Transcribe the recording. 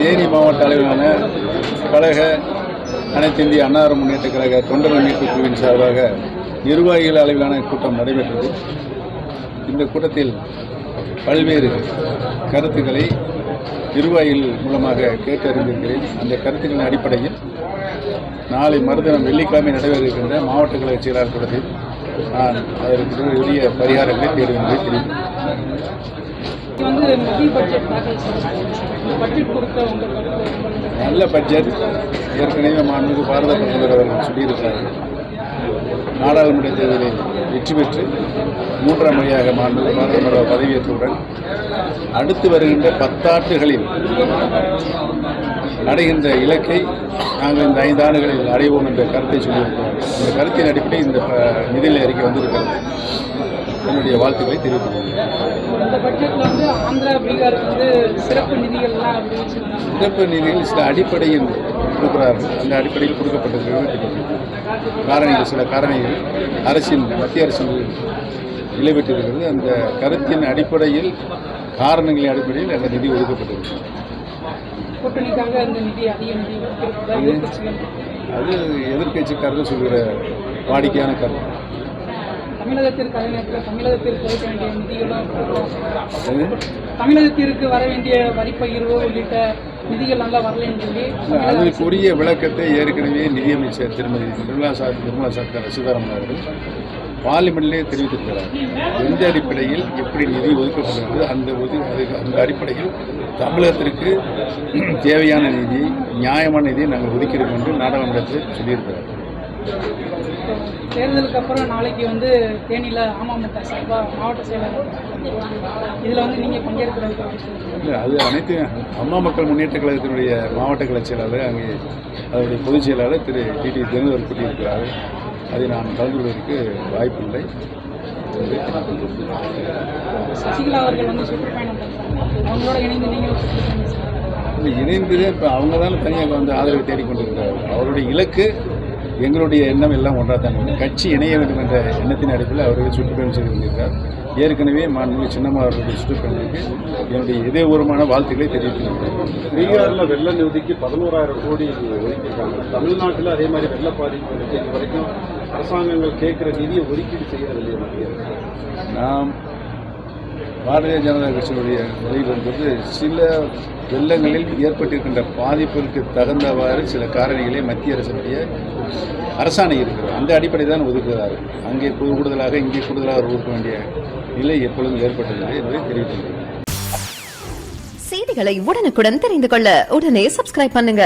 தேனி மாவட்ட அளவிலான கழக அனைத்து இந்திய அண்ணா முன்னேற்ற கழக தொண்டர் மீட்பு குழுவின் சார்பாக நிர்வாகிகள் அளவிலான கூட்டம் நடைபெற்றது. இந்த கூட்டத்தில் பல்வேறு கருத்துக்களை நிர்வாகிகள் மூலமாக கேட்டறிந்திருக்கிறேன். அந்த கருத்துக்களின் அடிப்படையில் நாளை மறுதினம் வெள்ளிக்கிழமை நடைபெற இருக்கின்ற மாவட்ட கழக செயலாளர் கூட்டத்தில் நான் அதற்கு உரிய பரிகாரங்களை தேடுவேன் என்பதை தெரிவிக்கிறேன். நல்ல பட்ஜெட் ஏற்கனவே மாண்புமிகு பாரத பிரதமர் அவர்கள் சொல்லியிருக்கிறார்கள். நாடாளுமன்ற தேர்தலில் வெற்றி பெற்று மூன்றாம் முறையாக மாண்புமிகு பாரத பிரதமர் பதவியேற்றவுடன் அடுத்து வருகின்ற 10 ஆண்டுகளில் அடைகின்ற இலக்கை நாங்கள் இந்த 5 ஆண்டுகளில் அடைவோம் என்ற கருத்தை சொல்லியிருக்கிறோம். இந்த கருத்தின் அடிப்படையில் இந்த நிதிநிலை அறிக்கை வந்திருக்கிறது. என்னுடைய வாழ்த்துக்களை தெரிவித்துள்ளேன். சிறப்பு நிதிகள் சில அடிப்படையில் கொடுக்கிறார்கள். அந்த அடிப்படையில் கொடுக்கப்பட்டிருக்கிறது. சில காரணிகள் மத்திய அரசின் நிலைபெற்றிருக்கிறது. அந்த கருத்தின் அடிப்படையில் காரணங்களின் அடிப்படையில் அந்த நிதி ஒதுக்கப்பட்டிருக்கிறது. அது எதிர்கட்சிக்காரர்கள் சொல்கிற வாடிக்கையான கருத்து. தமிழகத்திற்கு வர வேண்டிய வரிப்பகிர்வு உள்ளிட்ட நிதிகள் நல்லா வரல என்று சொல்லி அதற்குரிய விளக்கத்தை ஏற்கனவே நிதியமைச்சர் திருமதி நிர்மலா சீதாராமன் அவர்கள் பார்லிமெண்ட்லேயே தெரிவித்திருக்கிறார். எந்த அடிப்படையில் எப்படி நிதி ஒதுக்கப்படுகிறது அந்த அடிப்படையில் தமிழகத்திற்கு தேவையான நிதி, நியாயமான நிதியை நாங்கள் ஒதுக்கிறோம் என்று நாடாளுமன்றத்தில் சொல்லியிருக்கிறார். தேர்தலுக்கு அப்புறம் நாளைக்கு தேனியில் அமமுக சார்பாக மாவட்ட செயலாளர் இதில் நீங்கள் பங்கேற்கிறது? இல்லை, அது அனைத்து அம்மா மக்கள் முன்னேற்ற கழகத்தினுடைய மாவட்ட கழக செயலாளர், அங்கே அதனுடைய பொதுச் செயலாளர் திரு டி தினகரன் கூட்டியிருக்கிறார். அதை நான் கலந்து கொள்வதற்கு வாய்ப்பில்லை. சசிகலா அவர்கள் சுற்றுப்பயணம் அவங்களோட இணைந்து இப்போ அவங்க தானே தனியாக ஆதரவை தேடிக்கொண்டிருக்கிறார். அவருடைய இலக்கு எங்களுடைய எண்ணம் எல்லாம் ஒன்றாக தான். கட்சி இணைய வேண்டும் என்ற எண்ணத்தின் அடிப்படையில் அவர்கள் சுற்றுப்பயணம் செய்து கொண்டிருக்கிறார். ஏற்கனவே மாண்புமிகு சின்னம்மா அவர்களுடைய சுற்றுப்பயணத்துக்கு என்னுடைய இதயபூர்வமான வாழ்த்துக்களை தெரிவித்திருக்கிறேன். பீகாரில் வெள்ள நிதிக்கு 11,000 கோடி ஒதுக்கியிருக்காங்க. தமிழ்நாட்டில் அதே மாதிரி வெள்ள பாதிப்பு இது வரைக்கும் அரசாங்கங்கள் கேட்குற நிதியை ஒதுக்கீடு செய்யறதில்லையே. நாம் பாரதிய ஜனதா கட்சியினுடைய நிலையில் என்பது சில வெள்ளங்களில் ஏற்பட்டிருக்கின்ற பாதிப்புக்கு தகுந்தவாறு சில காரணிகளை மத்திய அரசினுடைய அரசாணை இருக்கிறது. அந்த அடிப்படை தான் ஒதுக்குகிறார்கள். அங்கே கூடுதலாக இங்கே கூடுதலாக ஒதுக்க வேண்டிய நிலை எப்பொழுதும் ஏற்பட்டதில்லை என்பதை தெரிவித்துள்ளது. செய்திகளை உடனுக்குடன் தெரிந்து கொள்ள உடனே சப்ஸ்கிரைப் பண்ணுங்க.